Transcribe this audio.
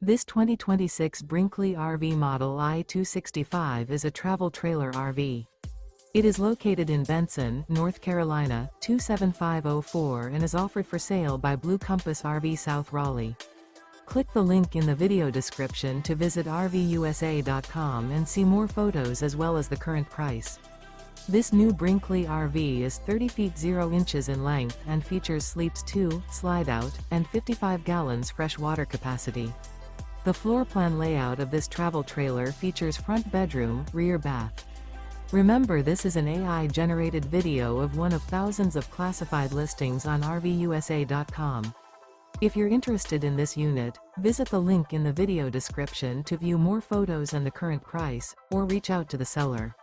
This 2026 Brinkley RV Model I 265 is a travel trailer RV. It is located in Benson, North Carolina, 27504 and is offered for sale by Blue Compass RV South Raleigh. Click the link in the video description to visit RVUSA.com and see more photos as well as the current price. This new Brinkley RV is 30 feet 0 inches in length and features sleeps 2, slide-out, and 55 gallons fresh water capacity. The floor plan layout of this travel trailer features front bedroom, rear bath. Remember, this is an AI-generated video of one of thousands of classified listings on RVUSA.com. If you're interested in this unit, visit the link in the video description to view more photos and the current price, or reach out to the seller.